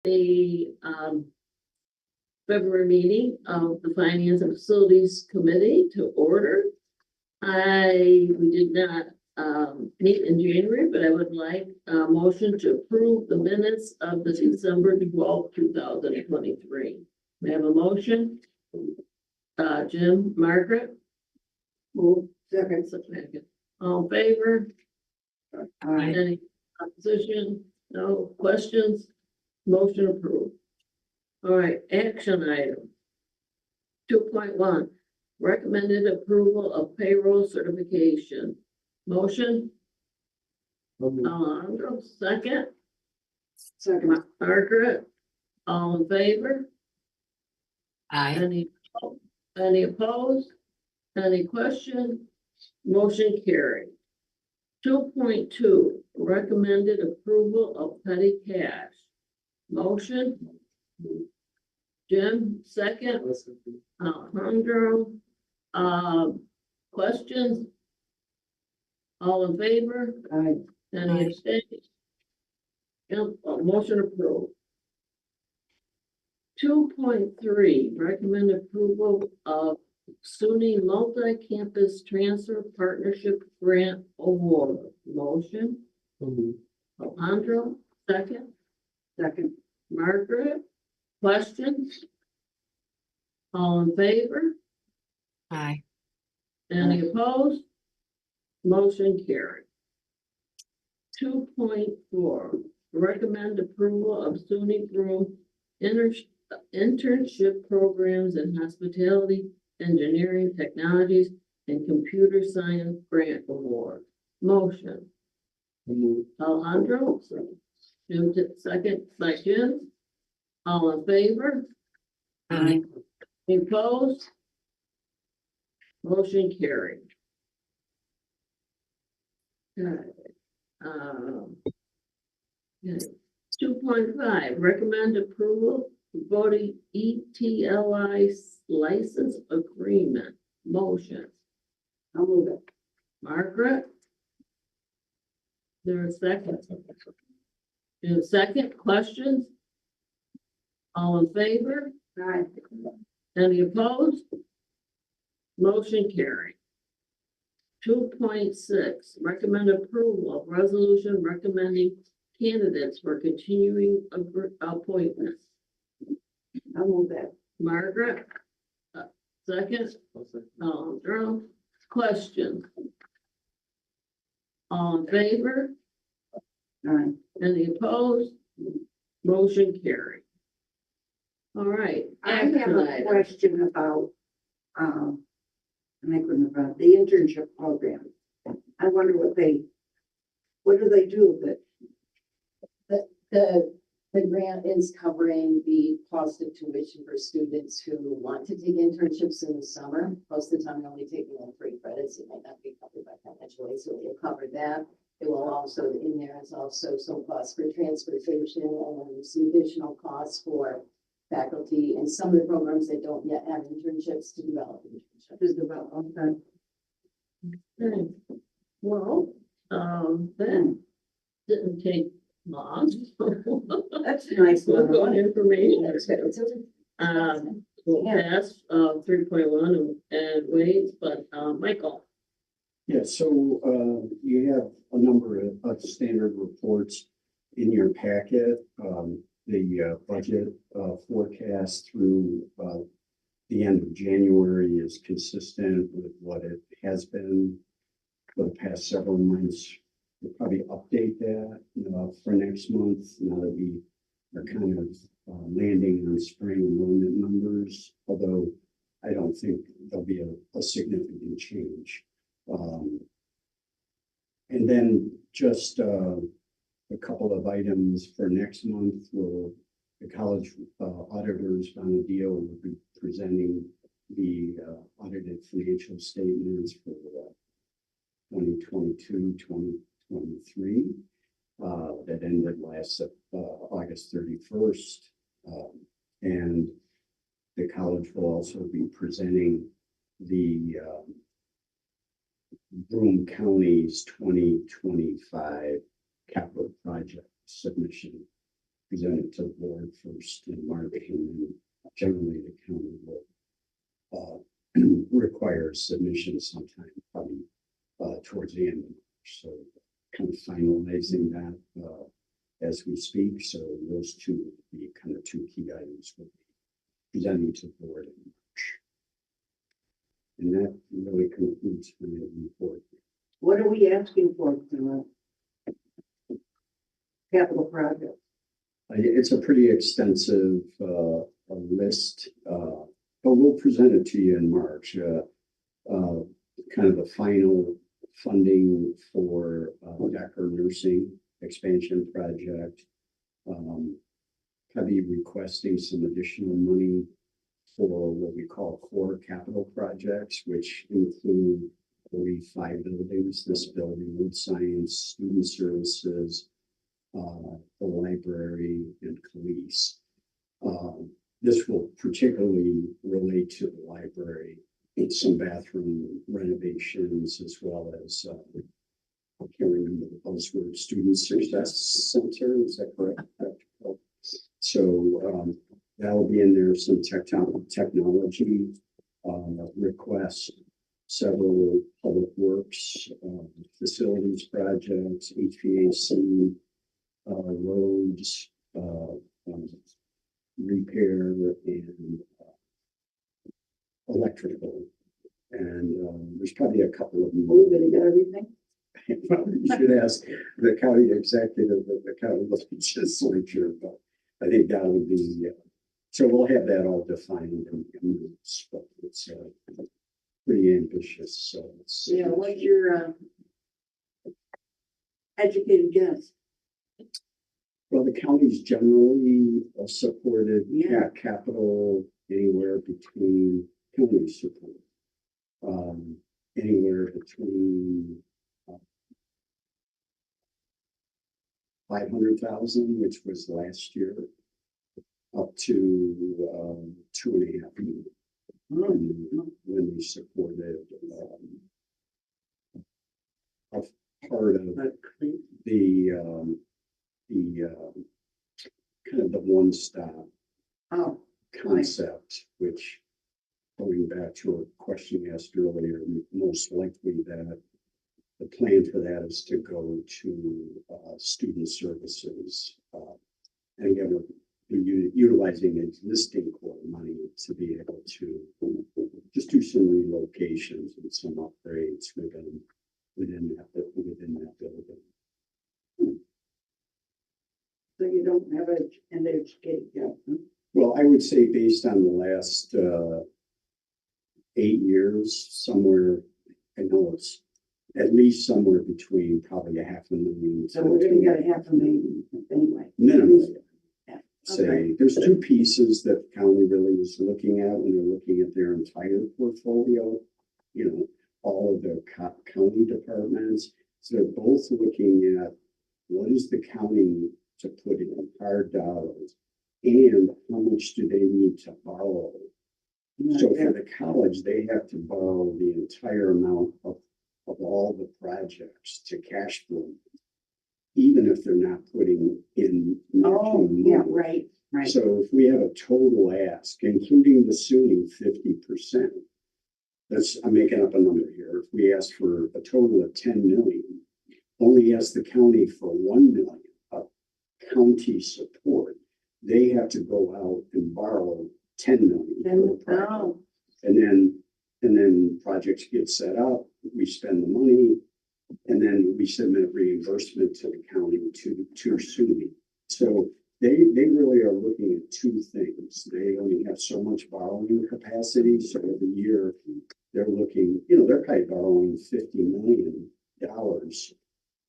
the February meeting of the Finance and Facilities Committee to order. We did not meet in January, but I would like a motion to approve the minutes of the December 12th, 2023. May I have a motion? Jim, Margaret? Move. Second. All in favor? Aye. Any opposition? No questions? Motion approved. All right, action item. 2.1, recommended approval of payroll certification. Motion? Alejandro, second. Second. Margaret, all in favor? Aye. Any opposed? Any question? Motion carried. 2.2, recommended approval of petty cash. Motion? Jim, second. Alejandro, questions? All in favor? Aye. Any Aye. abstentions? Yep, motion approved. 2.3, recommend approval of SUNY Multi-Campus Transfer Partnership Grant Award. Motion? Alejandro, second. Second. Margaret, questions? All in favor? Aye. Any opposed? Motion carried. 2.4, recommend approval of SUNY Broome internship programs in hospitality, engineering, technologies, and computer science grant award. Motion. Alejandro, Jim, second by Jim. All in favor? Aye. Any opposed? Motion carried. Okay. 2.5, recommend approval of voting ETLI license agreement. Motion. I'll move it. Margaret? There a second? Second, questions? All in favor? Aye. Any opposed? Motion carried. 2.6, recommend approval of resolution recommending candidates for continuing appointments. I'll move that. Margaret? Second? Alejandro, questions? All in favor? Aye. Any opposed? Motion carried. All right. I have action a item. question about, the internship program. I wonder what do they do with it? The grant is covering the cost of tuition for students who want to take internships in the summer. Most of the time, they're only taking in 3 credits. It might not be covered by financial aid, so it will cover that. It will also, in there is also some costs for transportation and some additional costs for faculty and some of the programs that don't yet have internships to develop internships. Is about, okay. Okay. Well, that didn't take long. That's nice. We'll go on Little information. Yeah. We'll pass 3.1 and wait, but Michael. Yeah, so you have a number of standard reports in your packet. The budget forecast through the end of January is consistent with what it has been for the past several months. We'll probably update that for next month, now that we are kind of landing on spring enrollment numbers, although I don't think there'll be a significant change. And then just a couple of items for next month. The college auditors on the deal will be presenting the audited financial statements for 2022, 2023 that ended last August 31st. And the college will also be presenting the Broome County's 2025 capital project submission presented to the board first in March, and then generally the county will require submission sometime, probably towards the end of March. So kind of finalizing that as we speak. So those two would be kind of two key items we'll be presenting to the board in March. And that really concludes my report. What are we asking for, capital project? It's a pretty extensive list, but we'll present it to you in March. Kind of the final funding for Decker Nursing Expansion Project. Probably requesting some additional money for what we call core capital projects, which include, I believe, 5 buildings. This building, wood science, student services, the library, and police. This will particularly relate to the library, some bathroom renovations, as well as I can't remember the buzzword, student success center. Is that correct? So that'll be in there. Some technology requests, several public works facilities projects, HVAC. Roads, repair, and electrical. And there's probably a couple of We're more. gonna get everything? Well, you should ask the county executive of the county legislature, but I think that would be, so we'll have that all defined in minutes, but it's pretty ambitious, so it's. Yeah, what's your educated guess? Well, the county's generally supported Yeah. capital anywhere between county support. Anywhere between 500,000, which was last year, up to 2.5 million. When we supported a part of the kind of the one-stop Oh, concept, which, going back to a question asked earlier, most likely that the plan for that is to go to student services. And again, we'll be utilizing existing core money to be able to just do some relocations and some upgrades within that building. so you don't have an educated guess? Huh? Well, I would say based on the last 8 years, somewhere, I know it's at least somewhere between probably 500,000. So we're gonna get 500,000 anyway. Minimum. Yeah. Say, Okay. there's two pieces that the county really is looking at when they're looking at their entire portfolio. You know, all of the county departments. So they're both looking at what is the county to put in hard dollars, and how much do they need to borrow. So for the college, they have to borrow the entire amount of all the projects to cash flow, even if they're not putting in. Oh, matching yeah, money. right. So if we have a total ask, including the SUNY 50%, I'm making up a number here. If we ask for a total of 10 million, only ask the county for 1 million of county support, they have to go out and borrow 10 million. Then, for the project. oh, And then projects get set up, we spend the money, and then we submit reimbursement to the county to SUNY. So they really are looking at two things. They only have so much borrowing capacity, so every year they're looking, they're probably borrowing $50 million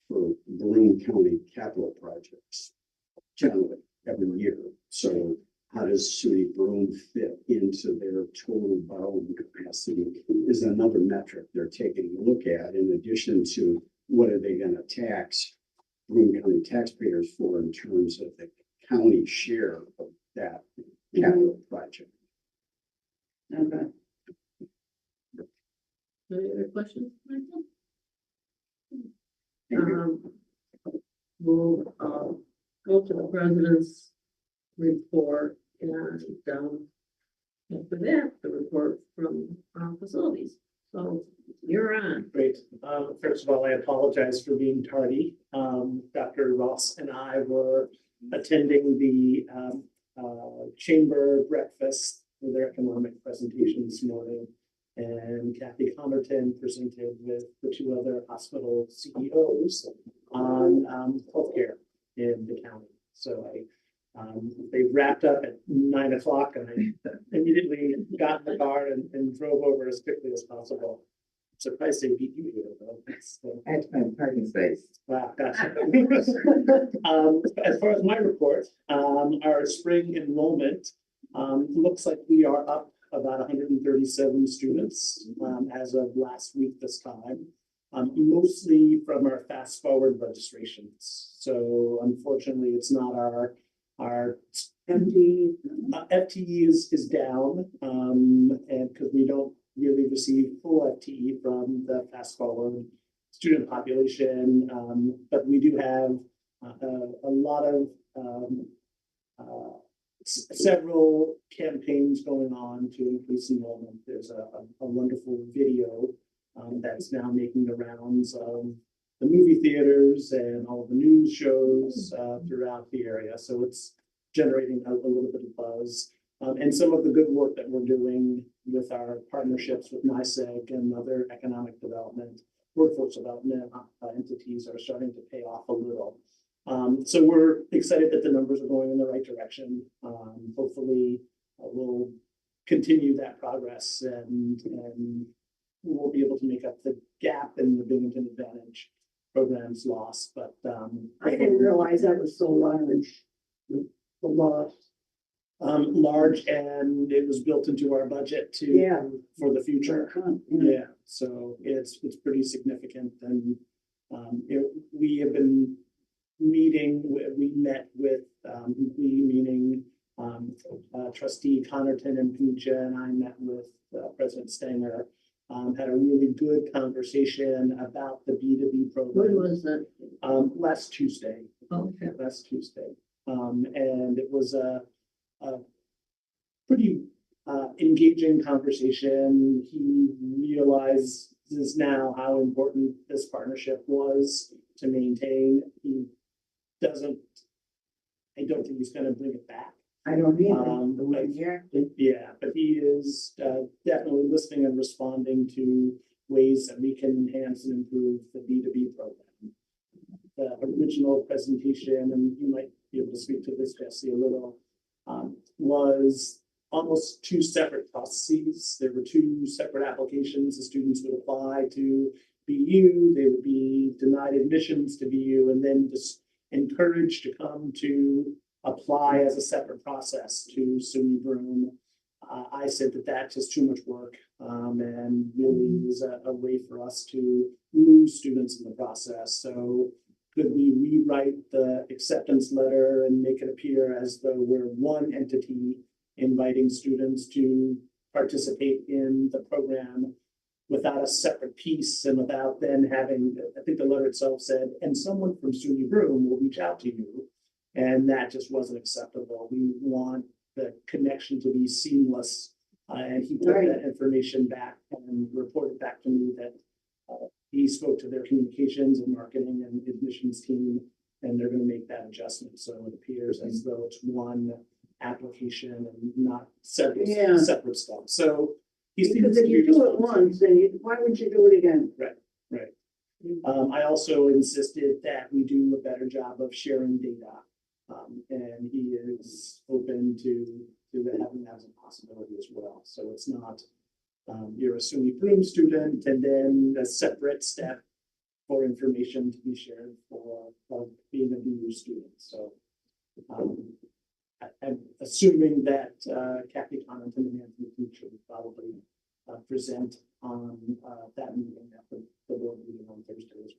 for Broome County capital projects, generally, every year. So how does SUNY Broome fit into their total borrowing capacity is another metric they're taking a look at, in addition to what are they going to tax Broome County taxpayers for in terms of the county share of that capital project. okay. Any other questions, Michael? Thank you. We'll go to the president's report and after that, the report from facilities. So you're on. Great. First of all, I apologize for being tardy. Dr. Ross and I were attending the chamber breakfast for their economic presentation this morning. And Kathy Connerton presented with the two other hospital CEOs on healthcare in the county. So they wrapped up at 9 o'clock and I immediately got in the car and drove over as quickly as possible. Surprised they beat you here, though. So, That's my parking space. wow, gotcha. As far as my report, our spring enrollment looks like we are up about 137 students as of last week this time, mostly from our fast forward registrations. So unfortunately, it's not our MD. FTE is down, and because we don't really receive full FTE from the fast forward student population, but we do have a lot of several campaigns going on to increase enrollment. There's a wonderful video that's now making the rounds of the movie theaters and all the news shows throughout the area. So it's generating a little bit of buzz. And some of the good work that we're doing with our partnerships with NYSEG and other economic development, workforce development entities are starting to pay off a little. So we're excited that the numbers are going in the right direction. Hopefully we'll continue that progress and we'll be able to make up the gap in the Binghamton Advantage program's loss. But I didn't realize that was so large. The loss. Large, and it was built into our budget too. Yeah. For the future. Yeah. Yeah, so it's pretty significant, and we have been meeting. We met with meeting trustee Connerton and Pooja, and I met with President Stanger. Had a really good conversation about the B2B When program. was that? Last Tuesday. Okay. Last Tuesday, and it was a pretty engaging conversation. He realizes now how important this partnership was to maintain. He doesn't, I don't think he's going to bring it back. I don't need Like, yeah, but he is definitely listening and responding to ways that we can enhance and improve the B2B program. The original presentation, and you might be able to speak to this, Jesse, a little, was almost two separate processes. There were two separate applications. The students would apply to BU, they would be denied admissions to BU, and then just encouraged to come to apply as a separate process to SUNY Broome. I said that that's just too much work, and really is a way for us to lose students in the process. So could we rewrite the acceptance letter and make it appear as though we're one entity inviting students to participate in the program without a separate piece and without then having, I think the letter itself said, and someone from SUNY Broome will reach out to you. And that just wasn't acceptable. We want the connection to be seamless. And he took that information back and reported back to me that he spoke to their communications and marketing and admissions team, and they're going to make that adjustment. So it appears as though it's one application and not several separate stuff. So because if you do it once, then why would you do it again? Right. I also insisted that we do a better job of sharing data, and he is open to having that as a possibility as well. So it's not you're a SUNY Broome student and then a separate step for information to be shared for being a BU student. So I'm assuming that Kathy Connerton and Anthony Teacher will probably present on that meeting at the board meeting on Thursday as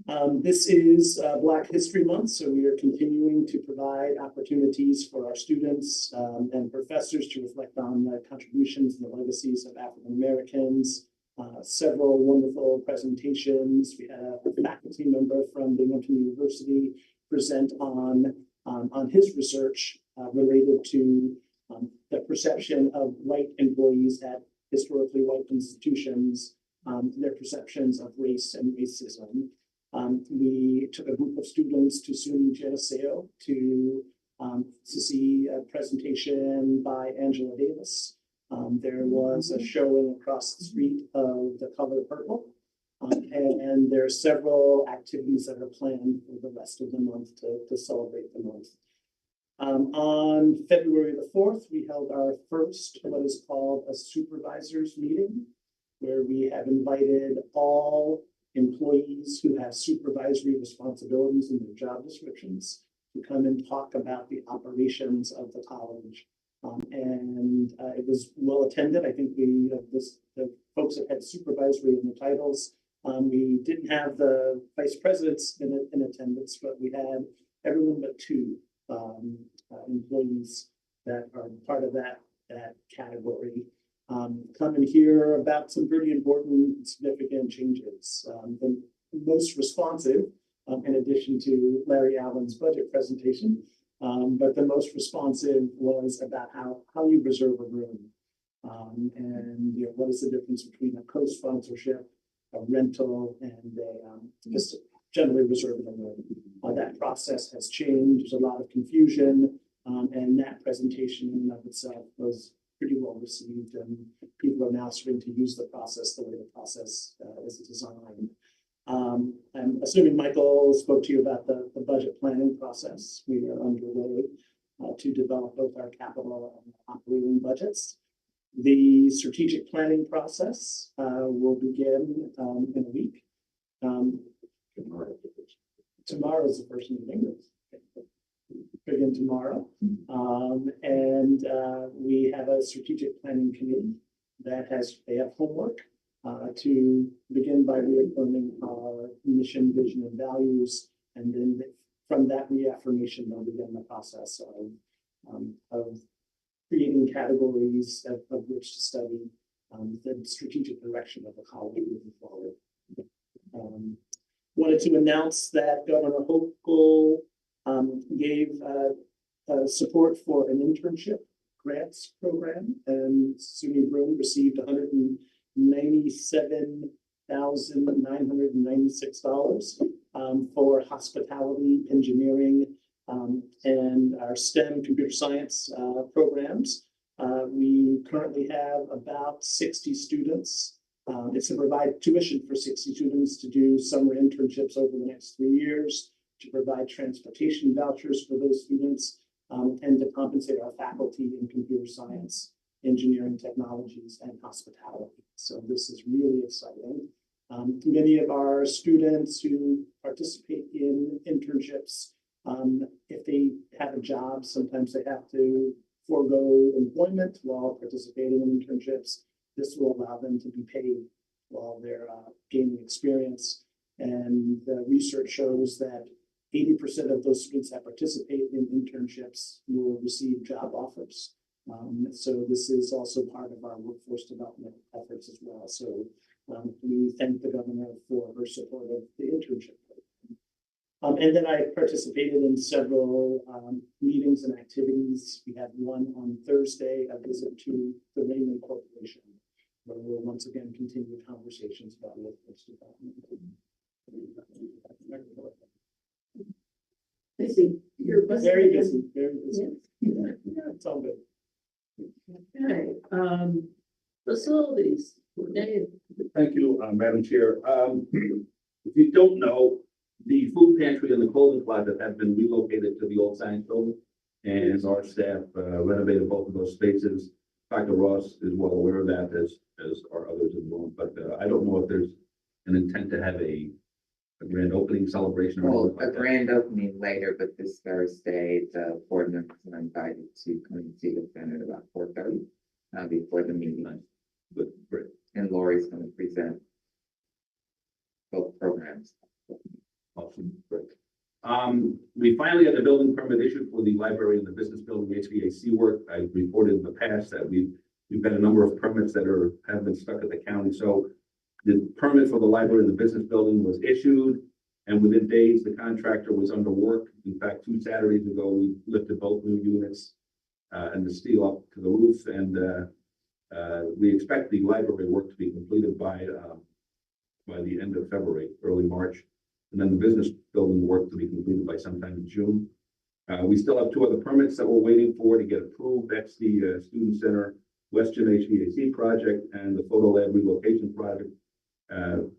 well. This is Black History Month, so we are continuing to provide opportunities for our students and professors to reflect on the contributions and the legacies of African Americans. Several wonderful presentations. We had a faculty member from Binghamton University present on his research related to the perception of white employees at historically white institutions, their perceptions of race and racism. We took a group of students to SUNY Geneseo to see a presentation by Angela Davis. There was a showing across the street of The Color Purple. And there are several activities that are planned for the rest of the month to celebrate the month. On February the 4th, we held our first, what is called a supervisors meeting, where we have invited all employees who have supervisory responsibilities in their job descriptions to come and talk about the operations of the college. It was well attended. I think the folks that had supervisory in the titles. We didn't have the vice presidents in attendance, but we had everyone but two employees that are part of that category come and hear about some pretty important, significant changes. The most responsive, in addition to Larry Allen's budget presentation, but the most responsive was about how you reserve a room, and what is the difference between a co-sponsorship, a rental, and just generally reserving a room. That process has changed. There's a lot of confusion, and that presentation in and of itself was pretty well received, and people are now starting to use the process the way the process is designed. I'm assuming Michael spoke to you about the budget planning process. We are underway to develop both our capital and operating budgets. The strategic planning process will begin in a week. Tomorrow is the first meeting. Begin tomorrow. We have a strategic planning committee that they have homework to begin by reaffirming our mission, vision, and values. And then from that reaffirmation, they'll begin the process of creating categories of which to study the strategic direction of the college moving forward. Wanted to announce that Governor Hochul gave support for an internship grants program, and SUNY Broome received $197,996 for hospitality, engineering, and our STEM computer science programs. We currently have about 60 students. It's to provide tuition for 60 students to do summer internships over the next 3 years, to provide transportation vouchers for those students, and to compensate our faculty in computer science, engineering technologies, and hospitality. So this is really exciting. Many of our students who participate in internships, if they have a job, sometimes they have to forego employment while participating in internships. This will allow them to be paid while they're gaining experience. And the research shows that 80% of those students that participate in internships will receive job offers. So this is also part of our workforce development efforts as well. So we thank the governor for her support of the internship program. And then I participated in several meetings and activities. We had one on Thursday, a visit to the Raymond Corporation, where we'll once again continue conversations about workforce development. Busy. You're busy. Very busy, very busy. Yeah. Yeah, it's all good. Okay, facilities, Dave. Thank you, Madam Chair. If you don't know, the food pantry and the clothing closet have been relocated to the old science building, and our staff renovated both of those spaces. Dr. Ross is well aware of that, as are others in the room, but I don't know if there's an intent to have a grand opening celebration or Well, anything a like that. grand opening later, but this Thursday, the board members are invited to come and see the center at about 4:30 before the meeting. But great. And Lori's going to present both programs. Awesome, great. We finally had the building permit issued for the library and the business building HVAC work. I reported in the past that we've got a number of permits that have been stuck at the county. So the permit for the library and the business building was issued, And within days, the contractor was under work. In fact, 2 Saturdays ago, we lifted both new units and the steel up to the roof. And we expect the library work to be completed by the end of February, early March. And then the business building work to be completed by sometime in June. We still have 2 other permits that we're waiting for to get approved. That's the Student Center Western HVAC project and the Photo Lab relocation project.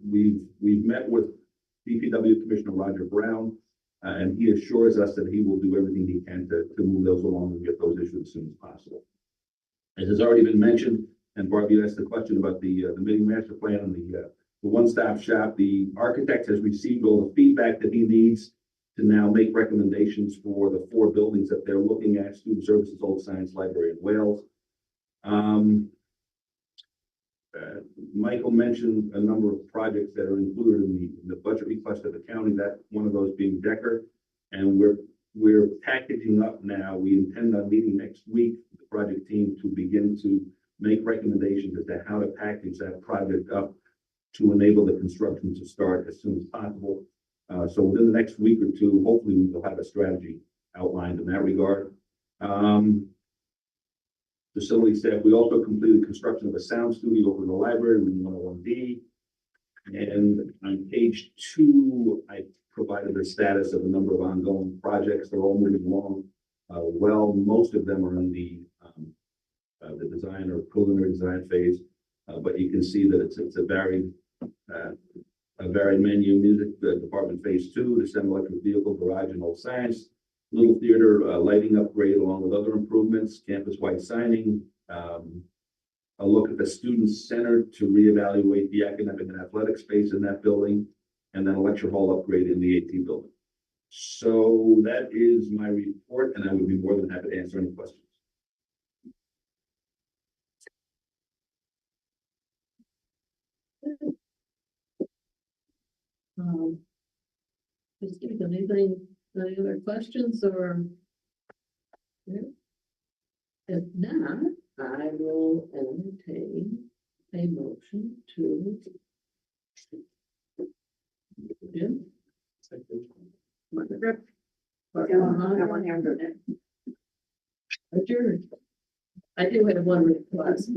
We've met with DPW Commissioner Roger Brown, and he assures us that he will do everything he can to move those along and get those issued as soon as possible. As has already been mentioned, and Barbie asked the question about the mini master plan and the one-stop shop, the architect has received all the feedback that he needs to now make recommendations for the 4 buildings that they're looking at: Student Services, Old Science Library, and Wales. Michael mentioned a number of projects that are included in the budget request of the county, that one of those being Decker. And we're packaging up now. We intend on meeting next week, the project team, to begin to make recommendations as to how to package that project up to enable the construction to start as soon as possible. So within the next week or 2, hopefully we will have a strategy outlined in that regard. Facility staff, we also completed construction of a sound studio over in the library, room 101D. And on page 2, I provided the status of a number of ongoing projects. They're all moving along well. Most of them are in the design or preliminary design phase, but you can see that it's a varied menu. Music department phase 2, the semi-electric vehicle garage and Old Science. Little theater lighting upgrade along with other improvements, campus-wide signing, a look at the student center to reevaluate the academic and athletic space in that building, and then a lecture hall upgrade in the AT building. So that is my report, and I would be more than happy to answer any questions. Just give anything, any other questions or? Yeah. If not, I will entertain a motion to. Jim? Margaret? Adjourned. I do have one request.